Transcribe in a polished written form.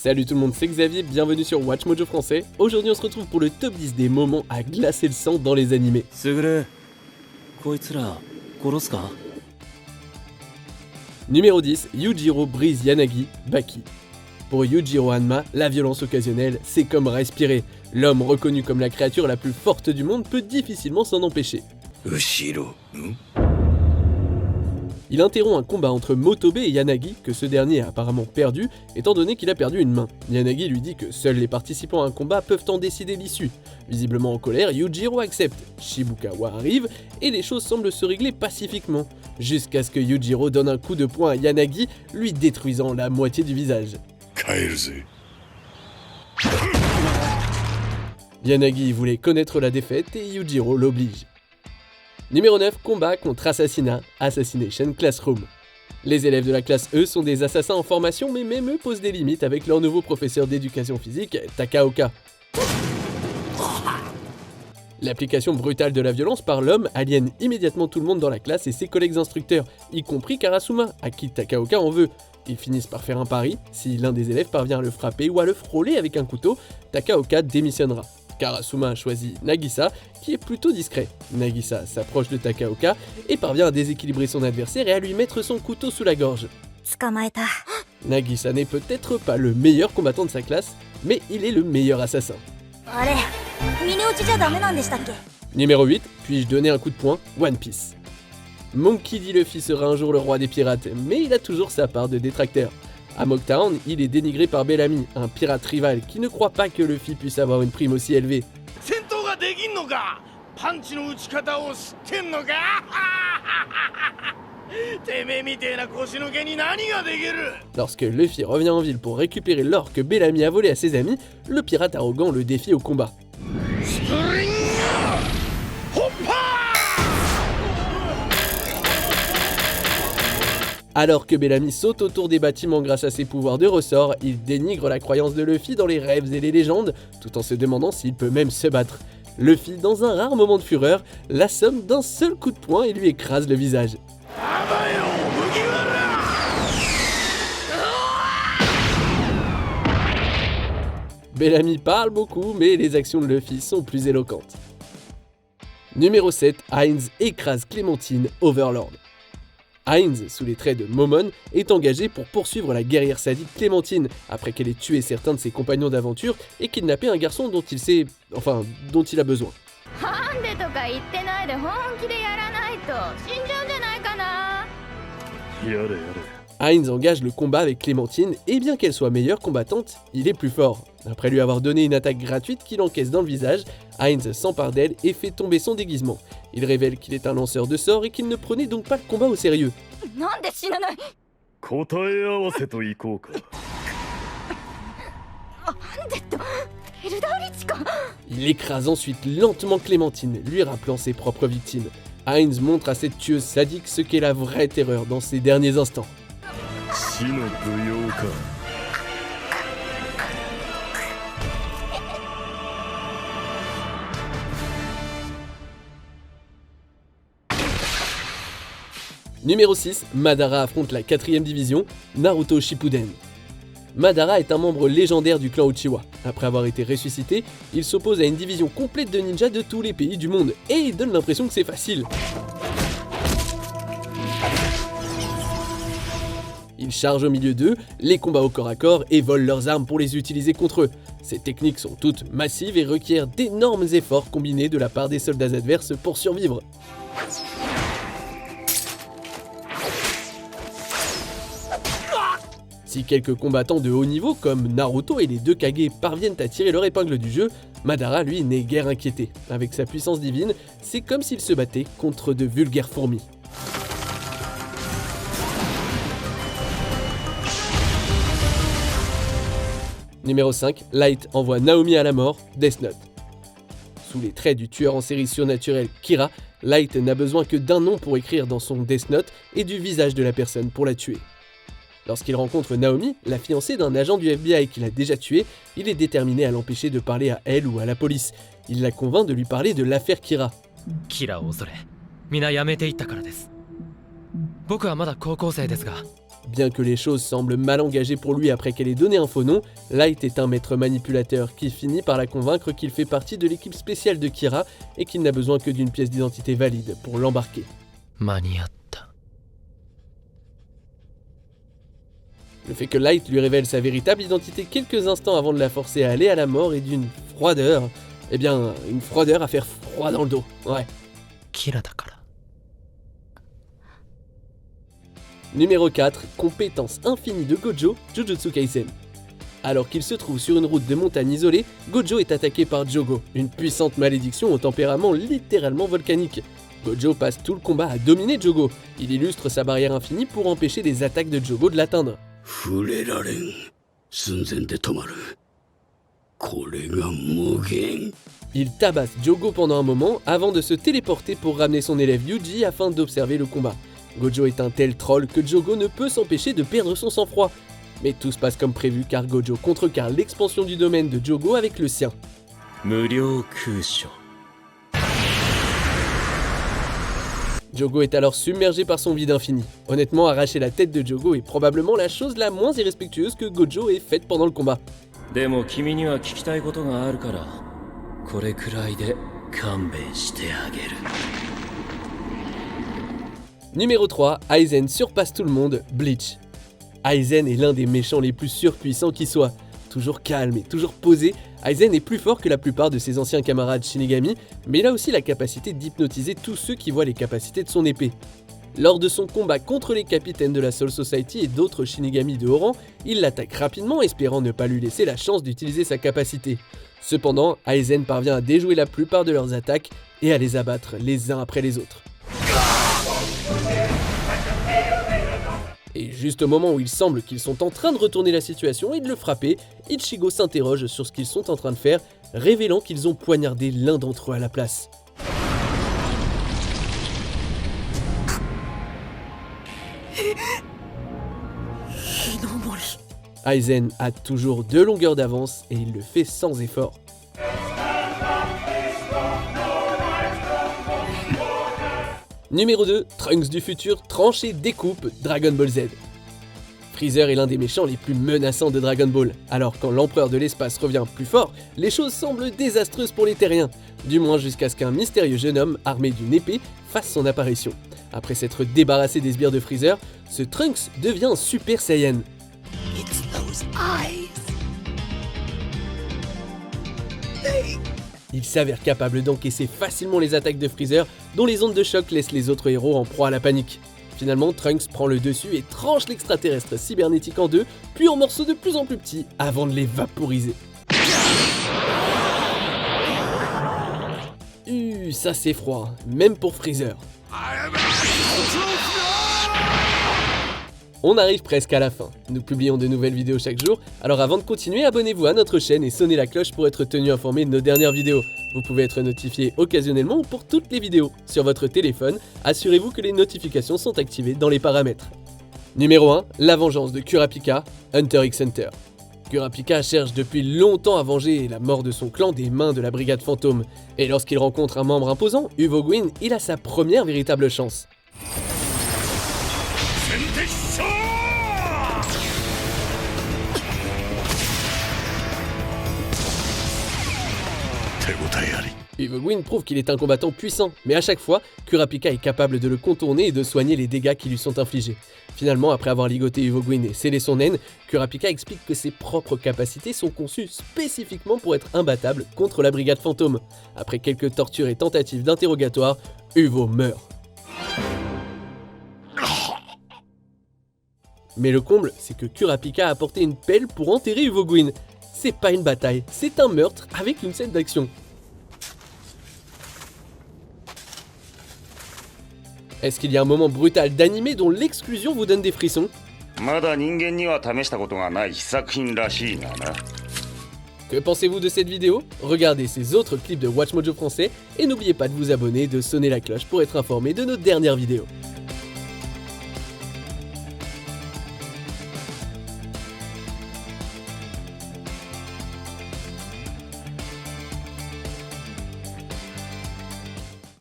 Salut tout le monde, c'est Xavier, bienvenue sur Watch Mojo français. Aujourd'hui on se retrouve pour le top 10 des moments à glacer le sang dans les animés. Numéro 10, Yujiro brise Yanagi, Baki. Pour Yujiro Hanma, la violence occasionnelle, c'est comme respirer. L'homme reconnu comme la créature la plus forte du monde peut difficilement s'en empêcher. Il interrompt un combat entre Motobe et Yanagi, que ce dernier a apparemment perdu, étant donné qu'il a perdu une main. Yanagi lui dit que seuls les participants à un combat peuvent en décider l'issue. Visiblement en colère, Yujiro accepte. Shibukawa arrive, et les choses semblent se régler pacifiquement, jusqu'à ce que Yujiro donne un coup de poing à Yanagi, lui détruisant la moitié du visage. Yanagi voulait connaître la défaite et Yujiro l'oblige. Numéro 9, combat contre assassinat, Assassination Classroom. Les élèves de la classe E sont des assassins en formation, mais même eux posent des limites avec leur nouveau professeur d'éducation physique, Takaoka. L'application brutale de la violence par l'homme aliène immédiatement tout le monde dans la classe et ses collègues instructeurs, y compris Karasuma, à qui Takaoka en veut. Ils finissent par faire un pari, si l'un des élèves parvient à le frapper ou à le frôler avec un couteau, Takaoka démissionnera. Karasuma choisit Nagisa, qui est plutôt discret. Nagisa s'approche de Takaoka et parvient à déséquilibrer son adversaire et à lui mettre son couteau sous la gorge. Nagisa n'est peut-être pas le meilleur combattant de sa classe, mais il est le meilleur assassin. Numéro 8, puis-je donner un coup de poing, One Piece. Monkey D. Luffy sera un jour le roi des pirates, mais il a toujours sa part de détracteurs. À Mocktown, il est dénigré par Bellamy, un pirate rival qui ne croit pas que Luffy puisse avoir une prime aussi élevée. Lorsque Luffy revient en ville pour récupérer l'or que Bellamy a volé à ses amis, le pirate arrogant le défie au combat. Alors que Bellamy saute autour des bâtiments grâce à ses pouvoirs de ressort, il dénigre la croyance de Luffy dans les rêves et les légendes, tout en se demandant s'il peut même se battre. Luffy, dans un rare moment de fureur, l'assomme d'un seul coup de poing et lui écrase le visage. Bellamy parle beaucoup, mais les actions de Luffy sont plus éloquentes. Numéro 7, Hines écrase Clémentine, Overlord. Hines, sous les traits de Momon, est engagé pour poursuivre la guerrière sadique Clémentine, après qu'elle ait tué certains de ses compagnons d'aventure et kidnappé un garçon dont il a besoin. Hines engage le combat avec Clémentine, et bien qu'elle soit meilleure combattante, il est plus fort. Après lui avoir donné une attaque gratuite qu'il encaisse dans le visage, Hines s'empare d'elle et fait tomber son déguisement. Il révèle qu'il est un lanceur de sorts et qu'il ne prenait donc pas le combat au sérieux. Il écrase ensuite lentement Clémentine, lui rappelant ses propres victimes. Hines montre à cette tueuse sadique ce qu'est la vraie terreur dans ses derniers instants. Numéro 6, Madara affronte la 4ème division, Naruto Shippuden. Madara est un membre légendaire du clan Uchiwa. Après avoir été ressuscité, il s'oppose à une division complète de ninjas de tous les pays du monde, et il donne l'impression que c'est facile. Ils chargent au milieu d'eux, les combats au corps à corps et volent leurs armes pour les utiliser contre eux. Ces techniques sont toutes massives et requièrent d'énormes efforts combinés de la part des soldats adverses pour survivre. Si quelques combattants de haut niveau comme Naruto et les deux Kage parviennent à tirer leur épingle du jeu, Madara lui n'est guère inquiété. Avec sa puissance divine, c'est comme s'il se battait contre de vulgaires fourmis. Numéro 5, Light envoie Naomi à la mort, Death Note. Sous les traits du tueur en série surnaturel Kira, Light n'a besoin que d'un nom pour écrire dans son Death Note et du visage de la personne pour la tuer. Lorsqu'il rencontre Naomi, la fiancée d'un agent du FBI qu'il a déjà tué, il est déterminé à l'empêcher de parler à elle ou à la police. Il la convainc de lui parler de l'affaire Kira. Bien que les choses semblent mal engagées pour lui après qu'elle ait donné un faux nom, Light est un maître manipulateur qui finit par la convaincre qu'il fait partie de l'équipe spéciale de Kira et qu'il n'a besoin que d'une pièce d'identité valide pour l'embarquer. Le fait que Light lui révèle sa véritable identité quelques instants avant de la forcer à aller à la mort est d'une froideur. Eh bien, une froideur à faire froid dans le dos, ouais. Numéro 4, compétence infinie de Gojo, Jujutsu Kaisen. Alors qu'il se trouve sur une route de montagne isolée, Gojo est attaqué par Jogo, une puissante malédiction au tempérament littéralement volcanique. Gojo passe tout le combat à dominer Jogo. Il illustre sa barrière infinie pour empêcher les attaques de Jogo de l'atteindre. Il tabasse Jogo pendant un moment avant de se téléporter pour ramener son élève Yuji afin d'observer le combat. Gojo est un tel troll que Jogo ne peut s'empêcher de perdre son sang-froid. Mais tout se passe comme prévu car Gojo contrecarre l'expansion du domaine de Jogo avec le sien. Jogo est alors submergé par son vide infini. Honnêtement, arracher la tête de Jogo est probablement la chose la moins irrespectueuse que Gojo ait faite pendant le combat. Numéro 3, Aizen surpasse tout le monde, Bleach. Aizen est l'un des méchants les plus surpuissants qui soit. Toujours calme et toujours posé, Aizen est plus fort que la plupart de ses anciens camarades Shinigami, mais il a aussi la capacité d'hypnotiser tous ceux qui voient les capacités de son épée. Lors de son combat contre les capitaines de la Soul Society et d'autres Shinigami de haut rang, il l'attaque rapidement, espérant ne pas lui laisser la chance d'utiliser sa capacité. Cependant, Aizen parvient à déjouer la plupart de leurs attaques et à les abattre les uns après les autres. Et juste au moment où il semble qu'ils sont en train de retourner la situation et de le frapper, Ichigo s'interroge sur ce qu'ils sont en train de faire, révélant qu'ils ont poignardé l'un d'entre eux à la place. Aizen a toujours 2 longueurs d'avance et il le fait sans effort. Numéro 2, Trunks du futur tranche et découpe Dragon Ball Z. Freezer est l'un des méchants les plus menaçants de Dragon Ball. Alors quand l'empereur de l'espace revient plus fort, les choses semblent désastreuses pour les terriens. Du moins jusqu'à ce qu'un mystérieux jeune homme armé d'une épée fasse son apparition. Après s'être débarrassé des sbires de Freezer, ce Trunks devient un Super Saiyan. It's those eyes. Il s'avère capable d'encaisser facilement les attaques de Freezer, dont les ondes de choc laissent les autres héros en proie à la panique. Finalement, Trunks prend le dessus et tranche l'extraterrestre cybernétique en deux, puis en morceaux de plus en plus petits, avant de les vaporiser. Ça c'est froid, même pour Freezer. On arrive presque à la fin. Nous publions de nouvelles vidéos chaque jour, alors avant de continuer, abonnez-vous à notre chaîne et sonnez la cloche pour être tenu informé de nos dernières vidéos. Vous pouvez être notifié occasionnellement ou pour toutes les vidéos. Sur votre téléphone, assurez-vous que les notifications sont activées dans les paramètres. Numéro 1, la vengeance de Kurapika, Hunter x Hunter. Kurapika cherche depuis longtemps à venger la mort de son clan des mains de la brigade fantôme. Et lorsqu'il rencontre un membre imposant, Uvogin, il a sa première véritable chance. Uvogin prouve qu'il est un combattant puissant, mais à chaque fois, Kurapika est capable de le contourner et de soigner les dégâts qui lui sont infligés. Finalement, après avoir ligoté Uvogin et scellé son haine, Kurapika explique que ses propres capacités sont conçues spécifiquement pour être imbattables contre la brigade fantôme. Après quelques tortures et tentatives d'interrogatoire, Uvo meurt. Mais le comble, c'est que Kurapika a apporté une pelle pour enterrer Uvogin. C'est pas une bataille, c'est un meurtre avec une scène d'action. Est-ce qu'il y a un moment brutal d'anime dont l'exclusion vous donne des frissons? Que pensez-vous de cette vidéo? Regardez ces autres clips de WatchMojo français et n'oubliez pas de vous abonner et de sonner la cloche pour être informé de nos dernières vidéos.